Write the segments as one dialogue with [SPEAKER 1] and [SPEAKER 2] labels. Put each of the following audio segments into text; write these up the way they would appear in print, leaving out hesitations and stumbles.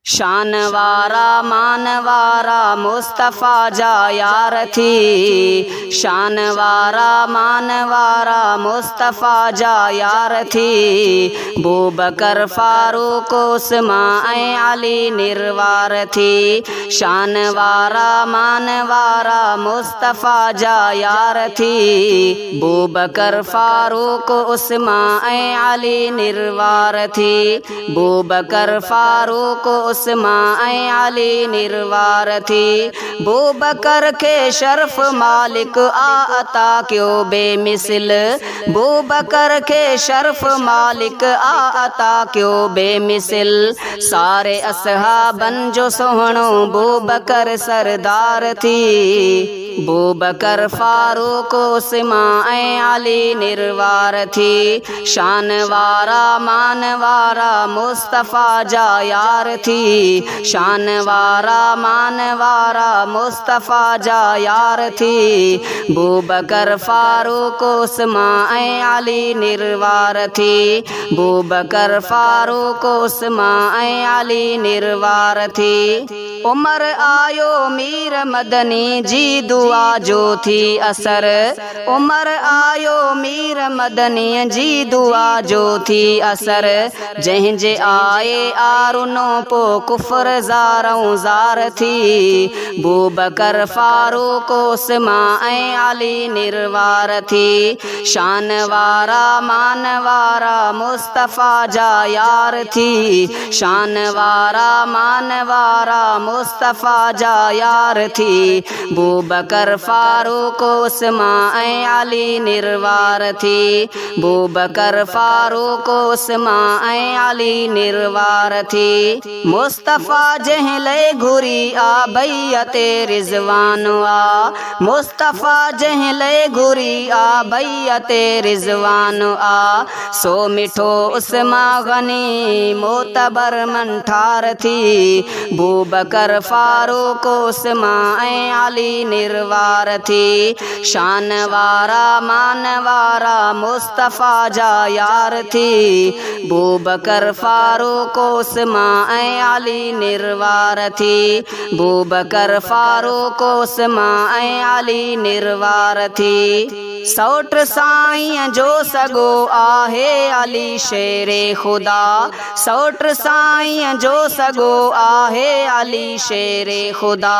[SPEAKER 1] शान वारा मान वारा मुस्तफ़ा जा यार थी। शान वारा मान वारा मुस्तफ़ा जा यार थी। बू बकर फारूक उस्मान ऐं अली निर्वार थी। शान वारा मान वारा मुस्तफ़ा जा यार थी। बू बकर फारूक उस्मान ऐं अली निर्वार थी। बू बकर फारूक उस्मान ऐं अली निर्वार थी। बू बकर खे शर्फ मालिक आ अता क्यो बेमिसल। बू बकर खे शर्फ मालिक आ अता क्यो बेमिसल। सारे असहाबन जो सोहणो बू बकर सरदार थी। बू बकर फारूक उस्मान ऐं अली निर्वार थी। शान वारा मान वारा मुस्तफ़ा जा यार थी। शान वारा मान वारा मुस्तफ़ा जा यार थी। बू बकर फारूक उस्मान ऐं अली निर्वार थी। बू बकर फारूक उस्मान ऐं अली निर्वार थी। उमर आयो मीर मदनी जी दुआ जो थी असर। उमर आयो मीर मदनी जी दुआ जो थी असर। जंहिंजे आए आरुनो पो कुफर ज़ारऊं ज़ार थी। बू बकर फारूक उस्मान ऐं अली निर्वार थी। शान वारा मान वारा मुस्तफ़ा जा यार थी। शान वारा मान वारा मुस्तफ़ा जा यार थी। बू बकर फारूक उस्मान ऐं अली निर्वार थी। बू बकर फारूक उस्मान ऐं अली निर्वार थी। मुस्तफ़ा जंहिं लए घुरी आ बैअते रिज़वान आ। मुस्तफ़ा जंहिं लए घुरी आ बैअते रिज़वान आ। सो मिठो उस्मान गनी मोतबर मंठार थी। बू बकर फारूक उस्मान ऐं अली निर्वार थी। शान वारा मान वारा मुस्तफ़ा जा यार थी। बू बकर फारूक उस्मान ऐं अली निर्वार थी। बू बकर फारूक उस्मान ऐं अली निर्वार थी। सौट साईं जो सगो आहे अली शेरे खुदा। सौट साईं जो सगो आहे अली शेरे खुदा।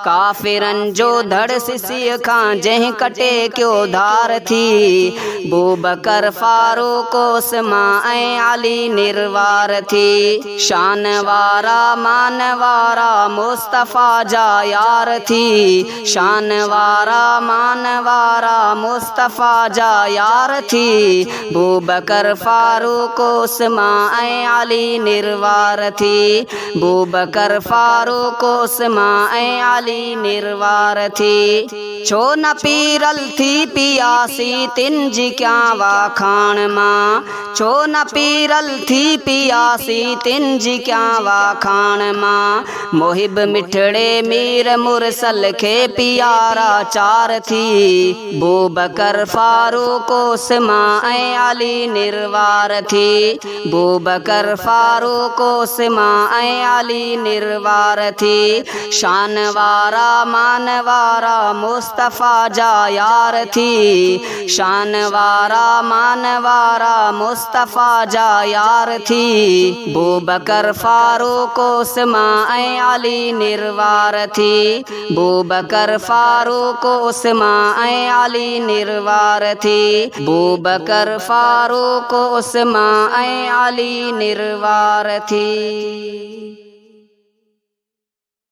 [SPEAKER 1] काफ़िरन जो धड़ सिसीअ खां जंहिं कटे क्यो धार थी। बू बकर फारूक उस्मान ऐं अली निर्वार थी। शान वारा मान वारा मुस्तफ़ा जा यार थी। शान वारा मान वारा मुस्तफ़ा जा यार थी। बू बकर फारूक उस्मान ऐं अली निर्वार थी। बू बकर फारूक उस्मान ऐं अली निर्वार थी। छो न पीरल थी पियासी तिन जी क्या वाखाण मां। छो न पीरल थी पियासी तिन जी क्या वाखाण मां। मोहिब मिठड़े मीर मुरसल खे पियारा चार थी। बू बकर फारूक उस्मान ऐं अली निर्वार थी। बू बकर फारूक उस्मान ऐं अली निर्वार थी। शान वारा मान वारा मुस्तफ़ा जा यार थी। शान वारा मान वारा मुस्तफ़ा जा यार थी। बू बकर फारूक उस्मान ऐं अली निर्वार थी। बू बकर फारूक उस्मान ऐं अली निर्वार थी। बू बकर फारूक उस्मान ऐं अली निर्वार थी।